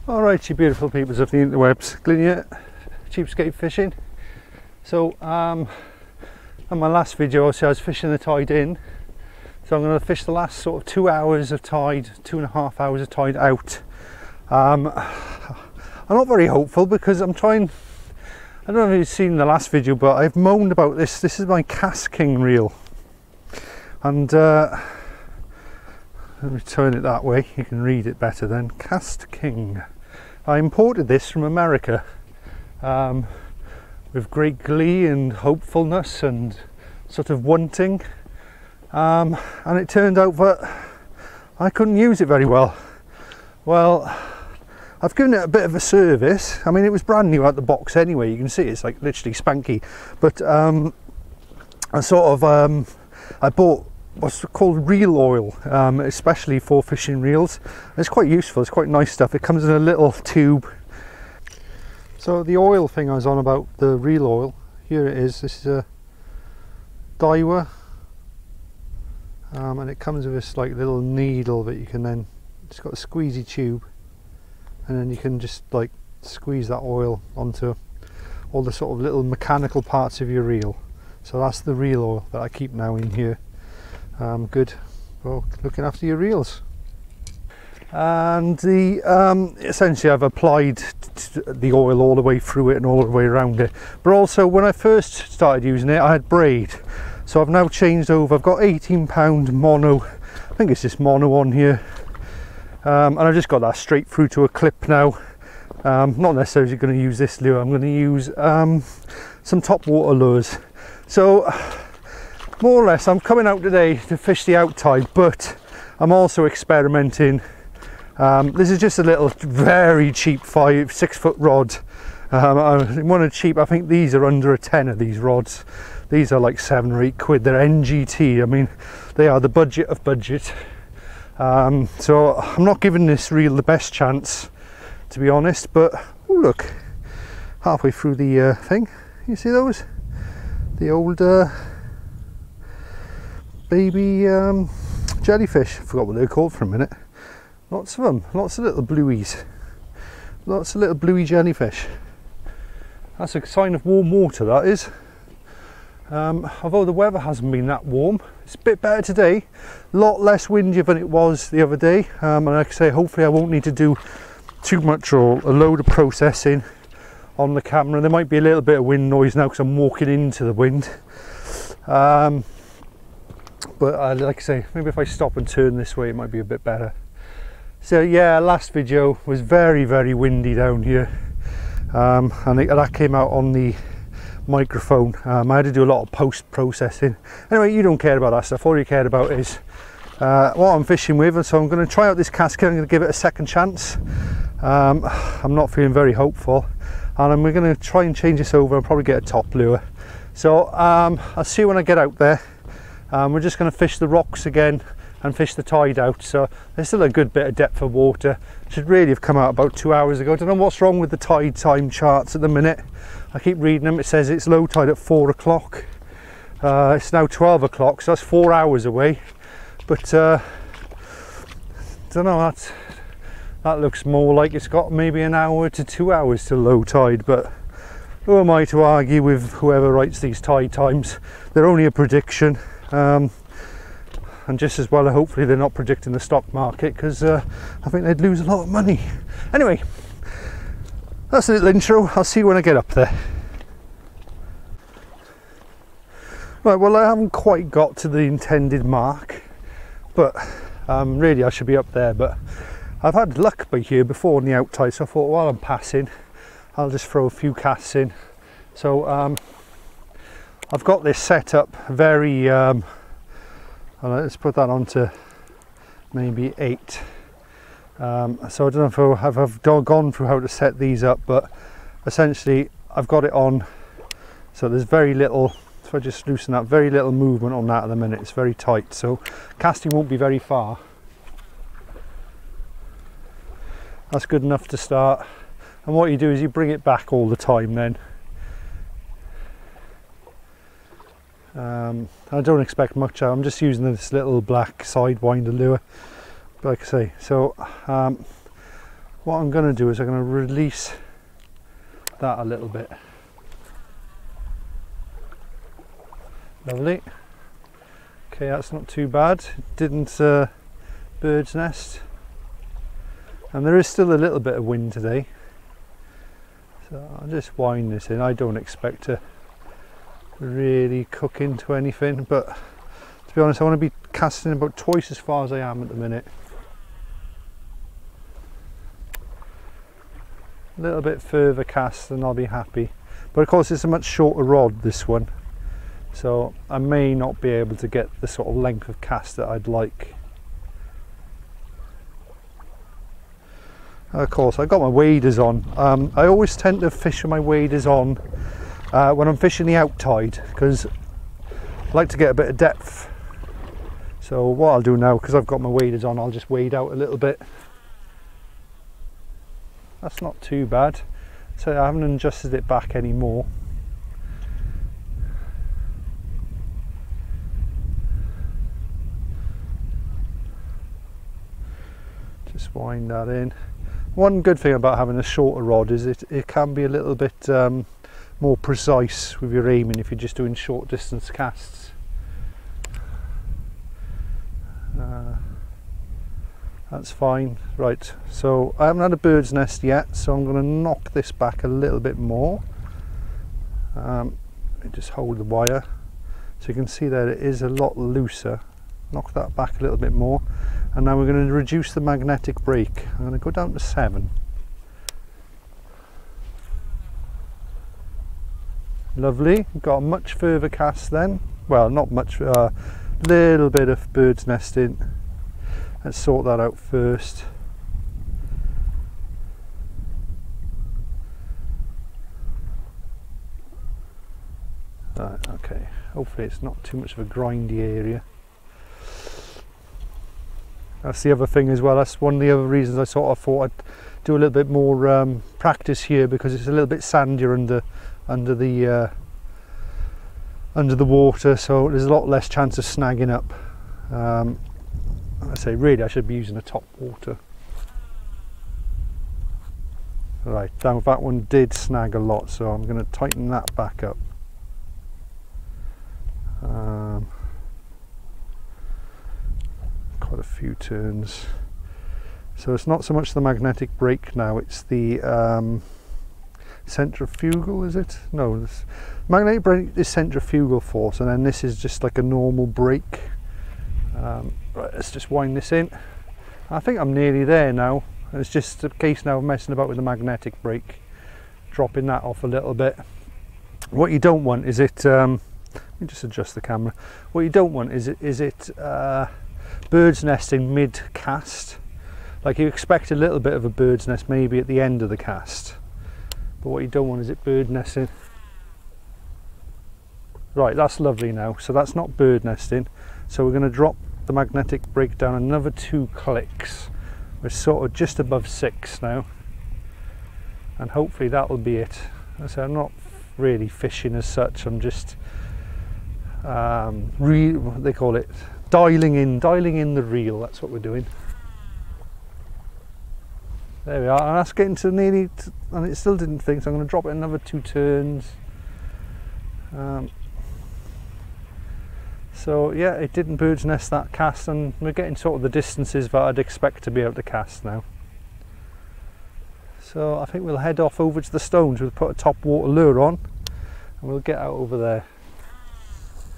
Alright, you beautiful peoples of the interwebs, Glyn here, cheapskate fishing. So on my last video I was fishing the tide in, so I'm going to fish the last sort of 2 hours of tide, 2.5 hours of tide out. I'm not very hopeful because I'm trying, I don't know if you've seen the last video, but I've moaned about this. This is my KastKing reel, and let me turn it that way, you can read it better then. KastKing. I imported this from America with great glee and hopefulness and sort of wanting, and it turned out that I couldn't use it very well. Well, I've given it a bit of a service. I mean, it was brand new out the box anyway, you can see it's like literally spanky, but I bought what's called reel oil, especially for fishing reels. It's quite useful, it's quite nice stuff. It comes in a little tube. So the oil thing I was on about, the reel oil, here it is. This is a Daiwa, and it comes with this like little needle that you can then, it's got a squeezy tube, and then you can just like squeeze that oil onto all the sort of little mechanical parts of your reel. So that's the reel oil that I keep now in here. Good for looking after your reels. And the essentially I've applied the oil all the way through it and all the way around it, but also when I first started using it I had braid, so I've now changed over. I've got 18-pound mono, I think it's just mono on here, and I've just got that straight through to a clip now. Not necessarily going to use this lure, I'm going to use some top water lures. So more or less I'm coming out today to fish the out tide, but I'm also experimenting. This is just a little very cheap 5-6 foot rod. One of cheap, I think these are under a tenner, these rods. These are like 7 or 8 quid. They're NGT, I mean they are the budget of budget. So I'm not giving this reel the best chance, to be honest, but oh look, halfway through the thing, you see those? The old baby jellyfish, I forgot what they're called for a minute. Lots of them, lots of little blueies, lots of little bluey jellyfish. That's a sign of warm water, that is. Although the weather hasn't been that warm, it's a bit better today, a lot less windy than it was the other day, and like I say, hopefully I won't need to do too much or a load of processing on the camera. There might be a little bit of wind noise now because I'm walking into the wind. But like I say, maybe if I stop and turn this way it might be a bit better. So yeah, last video was very windy down here, and that came out on the microphone. I had to do a lot of post-processing. Anyway, you don't care about that stuff, all you cared about is what I'm fishing with, and so I'm going to try out this KastKing. I'm going to give it a second chance. I'm not feeling very hopeful, and we're going to try and change this over and probably get a top lure. So I'll see you when I get out there. We're just going to fish the rocks again and fish the tide out, so there's still a good bit of depth of water. Should really have come out about 2 hours ago. I don't know what's wrong with the tide time charts at the minute. I keep reading them, it says it's low tide at 4 o'clock. It's now 12 o'clock, so that's 4 hours away, but don't know, that looks more like it's got maybe an hour to 2 hours to low tide, but who am I to argue with whoever writes these tide times? They're only a prediction. And just as well, hopefully they're not predicting the stock market, because I think they'd lose a lot of money. Anyway, that's a little intro. I'll see you when I get up there. Right, well I haven't quite got to the intended mark, but really I should be up there, but I've had luck by here before on the out tide, so I thought while I'm passing I'll just throw a few casts in. So I've got this set up very let's put that on to maybe 8. So I don't know if I've gone through how to set these up, but essentially I've got it on so there's very little, if I just loosen that, very little movement on that at the minute. It's very tight, so casting won't be very far. That's good enough to start, and what you do is you bring it back all the time then. I don't expect much. I'm just using this little black sidewinder lure, like I say. So what I'm going to do is I'm going to release that a little bit. Lovely. Okay, that's not too bad. It didn't bird's nest, and there is still a little bit of wind today, so I'll just wind this in. I don't expect to really cook into anything, but to be honest, I want to be casting about twice as far as I am at the minute. A little bit further cast and I'll be happy, but of course it's a much shorter rod, this one, so I may not be able to get the sort of length of cast that I'd like. Of course, I've got my waders on. I always tend to fish with my waders on when I'm fishing the out tide, because I like to get a bit of depth. So what I'll do now, because I've got my waders on, I'll just wade out a little bit. That's not too bad. So I haven't adjusted it back anymore. Just wind that in. One good thing about having a shorter rod is it can be a little bit more precise with your aiming if you're just doing short distance casts. That's fine. Right, so I haven't had a bird's nest yet, so I'm going to knock this back a little bit more. Let me just hold the wire so you can see that it is a lot looser. Knock that back a little bit more, and now we're going to reduce the magnetic brake. I'm going to go down to 7. Lovely, got a much further cast then. Well, not much, little bit of bird's nesting. Let's sort that out first. Right, okay, hopefully it's not too much of a grindy area. That's the other thing as well, that's one of the other reasons I sort of thought I'd do a little bit more practice here, because it's a little bit sandier under the water, so there's a lot less chance of snagging up. I say really I should be using a top water. Right, now that one did snag a lot, so I'm going to tighten that back up. Quite a few turns. So it's not so much the magnetic brake now, it's the centrifugal, is it? No, this magnetic brake is centrifugal force, and then this is just like a normal brake. Right, let's just wind this in. I think I'm nearly there now. It's just a case now of messing about with the magnetic brake, dropping that off a little bit. What you don't want is it, let me just adjust the camera. What you don't want is it bird's nesting mid cast. Like, you expect a little bit of a bird's nest maybe at the end of the cast, but what you don't want is it bird nesting. Right, that's lovely now, so that's not bird nesting. So we're going to drop the magnetic brake down another 2 clicks. We're sort of just above 6 now, and hopefully that'll be it. So I'm not really fishing as such, I'm just what they call it, dialing in the reel. That's what we're doing. There we are, and that's getting to nearly, and it still didn't think, so I'm going to drop it another 2 turns. So yeah, it didn't bird's nest that cast, and we're getting sort of the distances that I'd expect to be able to cast now. So I think we'll head off over to the stones. We'll put a top water lure on and we'll get out over there.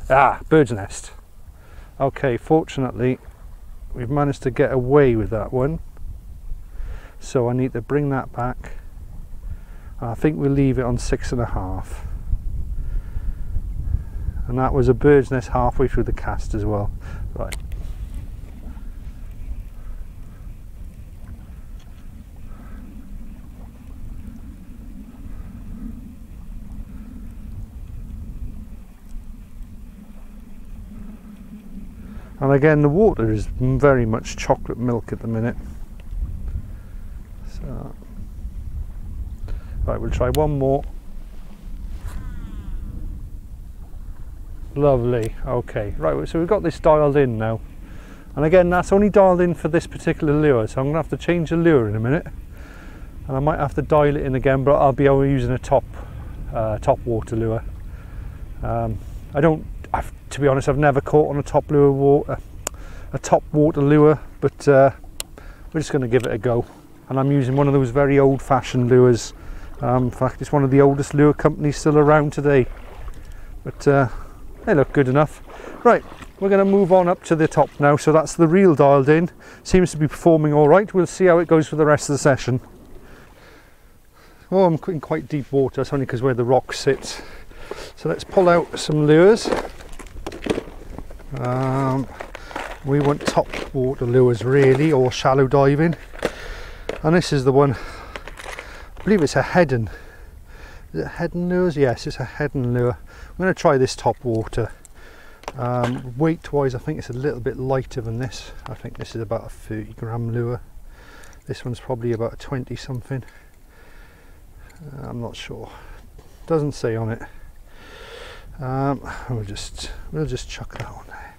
Ah, bird's nest. Okay, fortunately we've managed to get away with that one, so I need to bring that back. I think we'll leave it on 6.5. And that was a bird's nest halfway through the cast as well. Right. And again, the water is very much chocolate milk at the minute. So, right, we'll try one more. Lovely. Okay, right, so we've got this dialed in now, and again that's only dialed in for this particular lure, so I'm gonna have to change the lure in a minute. and I might have to dial it in again, but I'll be using a top water lure. To be honest, I've never caught on a top water lure, but we're just going to give it a go. And I'm using one of those very old-fashioned lures. In fact, it's one of the oldest lure companies still around today, but they look good enough. Right, we're going to move on up to the top now. So that's the reel dialed in, seems to be performing all right. We'll see how it goes for the rest of the session. Oh, I'm in quite deep water. That's only because where the rock sits. So let's pull out some lures. We want top water lures really, or shallow diving, and this is the one. I believe it's a heading. Is it heading lures? Yes, it's a heading lure. I'm going to try this top water. Weight wise, I think it's a little bit lighter than this. I think this is about a 30 gram lure. This one's probably about a 20 something. I'm not sure, doesn't say on it. We'll just chuck that on there.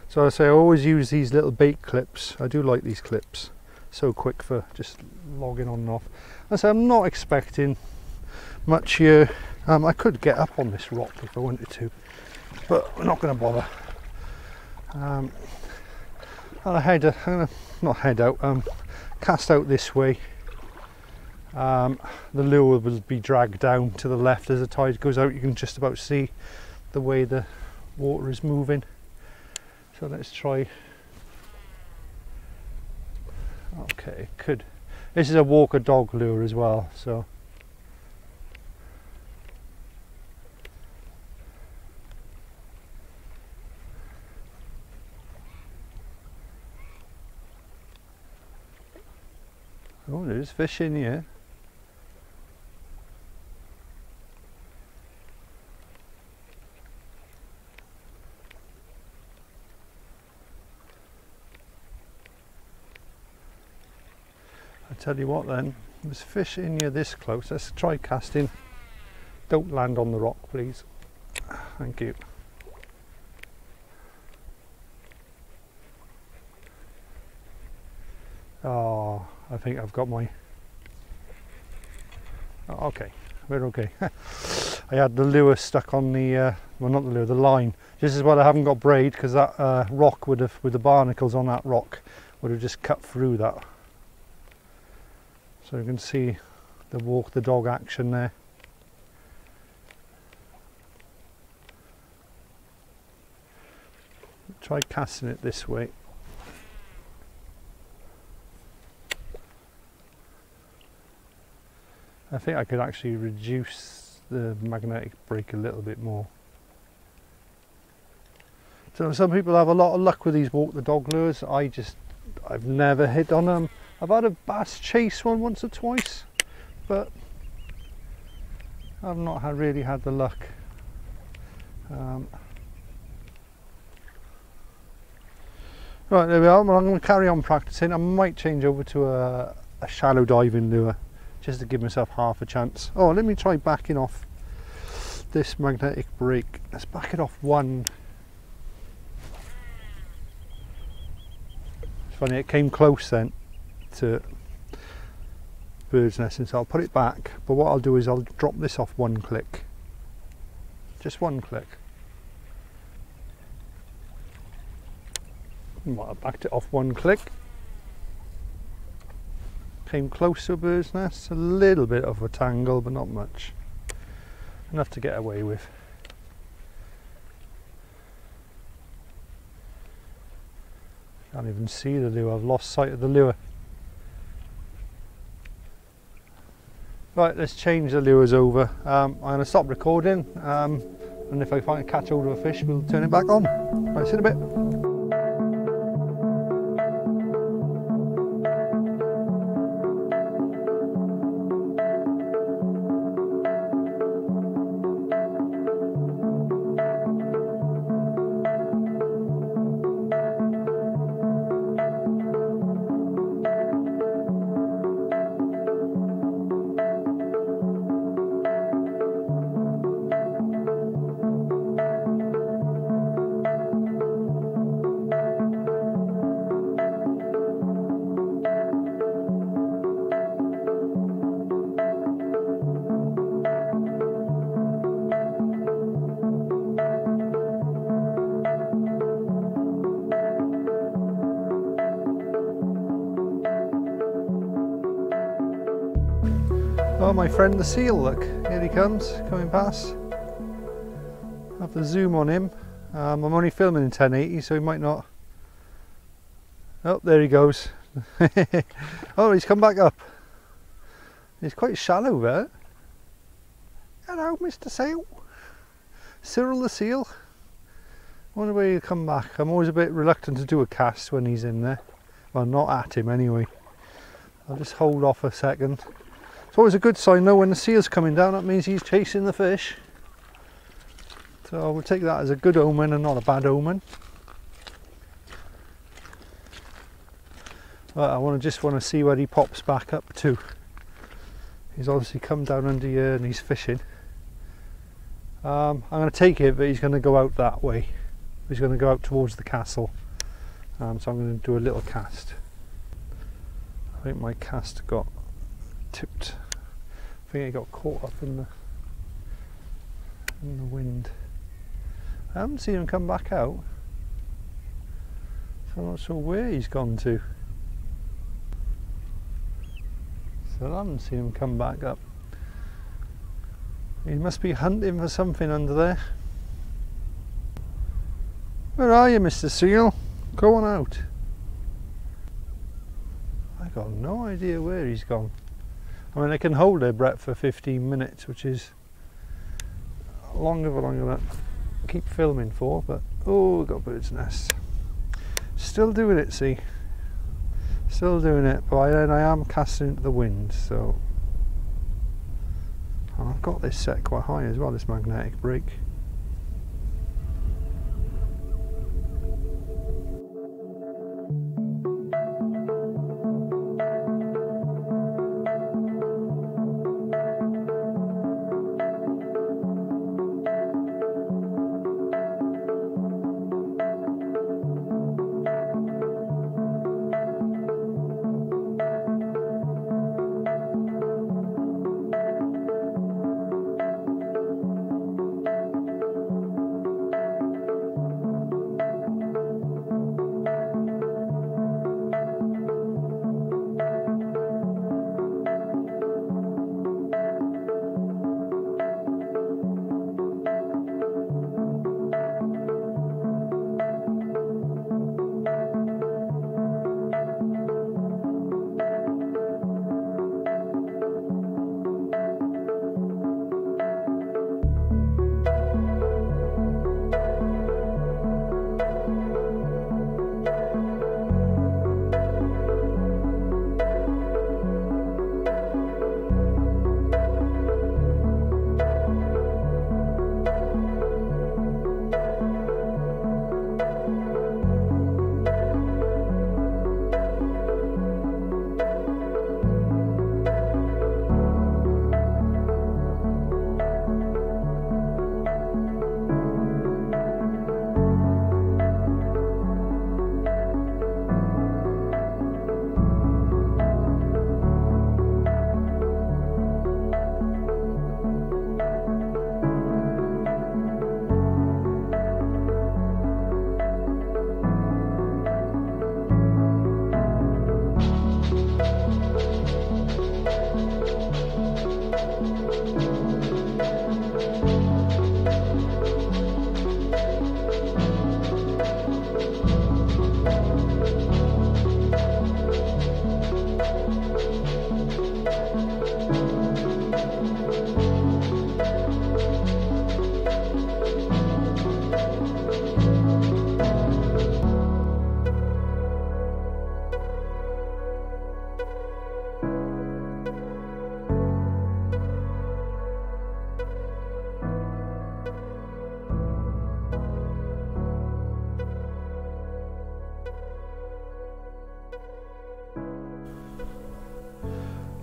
So I say I always use these little bait clips. I do like these clips, so quick for just logging on and off. And so I'm not expecting much here. I could get up on this rock if I wanted to, but we're not going to bother. I'll cast out this way. The lure will be dragged down to the left as the tide goes out. You can just about see the way the water is moving. So let's try. Okay, good. This is a walker dog lure as well, so oh, there's fish in here. Tell you what then, there's fish in here this close. Let's try casting. Don't land on the rock, please. Thank you. Oh, I think I've got my... Oh, okay, we're okay. I had the lure stuck on the, well not the lure, the line. This is why I haven't got braid, because that rock would have, with the barnacles on that rock, would have just cut through that. So you can see the walk the dog action there. Try casting it this way. I think I could actually reduce the magnetic brake a little bit more. So some people have a lot of luck with these walk the dog lures. I've never hit on them. I've had a bass chase one once or twice, but I've not really had the luck. Right, there we are. Well, I'm going to carry on practicing. I might change over to a shallow diving lure just to give myself half a chance. Oh, let me try backing off this magnetic brake. Let's back it off one. It's funny, it came close then to bird's nesting, so I'll put it back, but what I'll do is I'll drop this off one click, just one click. Well, I backed it off one click, came close to a bird's nest, a little bit of a tangle but not much, enough to get away with. Can't even see the lure, I've lost sight of the lure. Right, let's change the lures over. I'm going to stop recording, and if I catch hold of a fish, we'll turn it back on. Right, see you in a bit. Oh, my friend the seal, look, here he comes, coming past. I have to zoom on him. I'm only filming in 1080, so he might not. Oh, there he goes. Oh, he's come back up. He's quite shallow there. Hello, Mr. Seal. Cyril the seal. I wonder where he'll come back. I'm always a bit reluctant to do a cast when he's in there. Well, not at him anyway. I'll just hold off a second. It's always a good sign though when the seal's coming down, that means he's chasing the fish. So we'll take that as a good omen and not a bad omen. But I just want to see where he pops back up to. He's obviously come down under here and he's fishing. I'm going to take it, but he's going to go out that way. He's going to go out towards the castle. So I'm going to do a little cast. I think my cast got tipped. I think it got caught up in the wind. I haven't seen him come back out. So I'm not sure where he's gone to. So I haven't seen him come back up. He must be hunting for something under there. Where are you, Mr. Seal? Go on out. I got no idea where he's gone. I mean, they can hold their breath for 15 minutes, which is longer than I keep filming for, but oh, we've got a bird's nest. Still doing it, see? Still doing it, but then I am casting into the wind, so. And I've got this set quite high as well, this magnetic brake.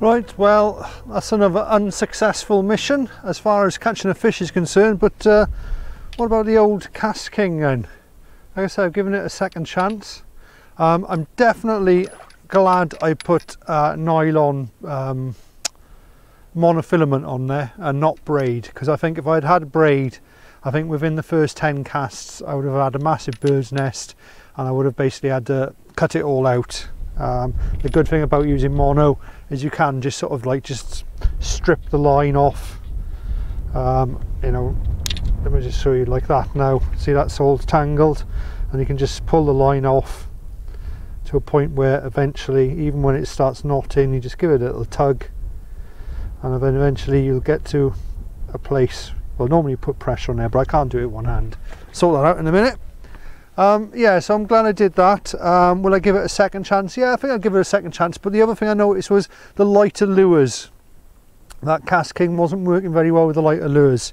Right, well, that's another unsuccessful mission as far as catching a fish is concerned, but what about the old KastKing then? Like I said, I've given it a second chance. I'm definitely glad I put nylon monofilament on there and not braid, because I think if I'd had braid, I think within the first 10 casts I would have had a massive bird's nest and I would have basically had to cut it all out. The good thing about using mono is you can just sort of like just strip the line off. You know, let me just show you like that now. See, that's all tangled, and you can just pull the line off to a point where eventually, even when it starts knotting, you just give it a little tug, and then eventually you'll get to a place. Well, normally you put pressure on there, but I can't do it with one hand. Sort that out in a minute. Yeah, so I'm glad I did that. Will I give it a second chance? Yeah, I think I'll give it a second chance. But the other thing I noticed was the lighter lures. That KastKing wasn't working very well with the lighter lures.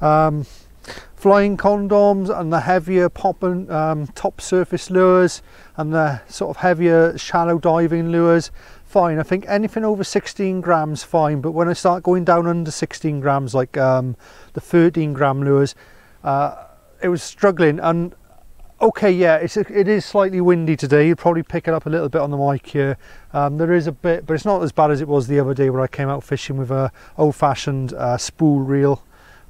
Flying condoms and the heavier popping top surface lures and the sort of heavier shallow diving lures, fine. I think anything over 16 grams, fine. But when I start going down under 16 grams, like the 13 gram lures, it was struggling. And okay, yeah, it is slightly windy today. You'll probably pick it up a little bit on the mic here. There is a bit, but it's not as bad as it was the other day where I came out fishing with a old-fashioned spool reel,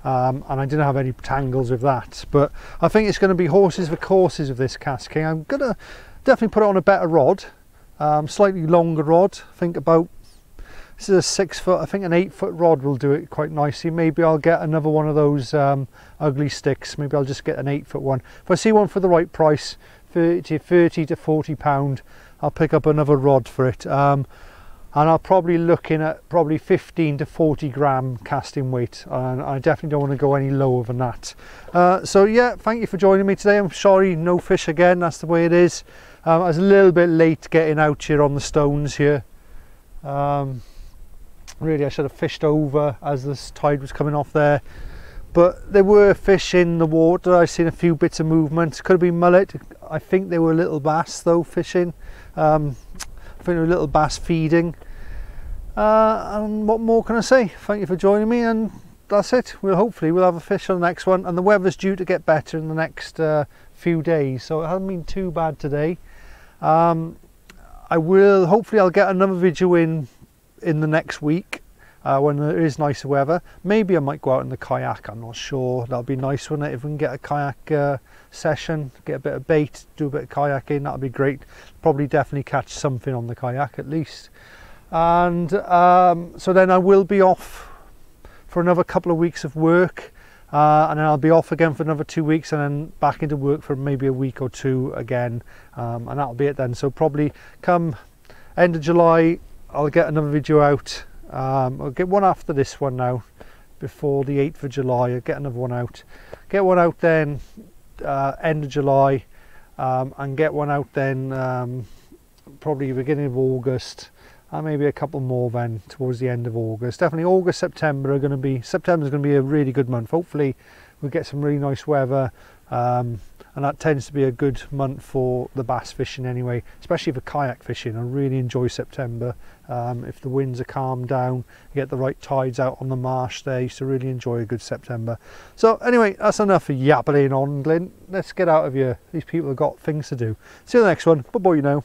and I didn't have any tangles with that. But I think it's going to be horses for courses with this KastKing. I'm going to definitely put it on a better rod, slightly longer rod. I think about, this is a 6 foot, I think an 8 foot rod will do it quite nicely. Maybe I'll get another one of those ugly sticks. Maybe I'll just get an 8 foot one. If I see one for the right price, 30 to 40 pound, I'll pick up another rod for it. And I'll probably looking at probably 15 to 40 gram casting weight, and I definitely don't want to go any lower than that. So yeah, thank you for joining me today. I'm sorry, no fish again, that's the way it is. I was a little bit late getting out here on the stones here. Really, I should have fished over as this tide was coming off there, but there were fish in the water. I've seen a few bits of movement. Could have been mullet. I think they were little bass though fishing. I think they were little bass feeding. And what more can I say? Thank you for joining me, and that's it. Hopefully we'll have a fish on the next one, and the weather's due to get better in the next few days, so it hasn't been too bad today. Hopefully I'll get another video in the next week when there is nicer weather. Maybe I might go out in the kayak, I'm not sure. That'll be nice, wouldn't it, if we can get a kayak session, get a bit of bait, do a bit of kayaking. That'll be great. Probably definitely catch something on the kayak at least. And so then I will be off for another couple of weeks of work, and then I'll be off again for another 2 weeks, and then back into work for maybe a week or two again, and that'll be it then. So probably come end of July I'll get another video out. I'll get one after this one now, before the 8th of July. I'll get another one out. Get one out then end of July, and get one out then probably beginning of August, and maybe a couple more then towards the end of August. Definitely August, September are going to be, September's going to be a really good month. Hopefully we'll get some really nice weather, and that tends to be a good month for the bass fishing anyway, especially for kayak fishing. I really enjoy September. If the winds are calmed down, you get the right tides out on the marsh there. I used to really enjoy a good September. So anyway, that's enough of yapping on, Glenn. Let's get out of here. These people have got things to do. See you in the next one. Bye bye now.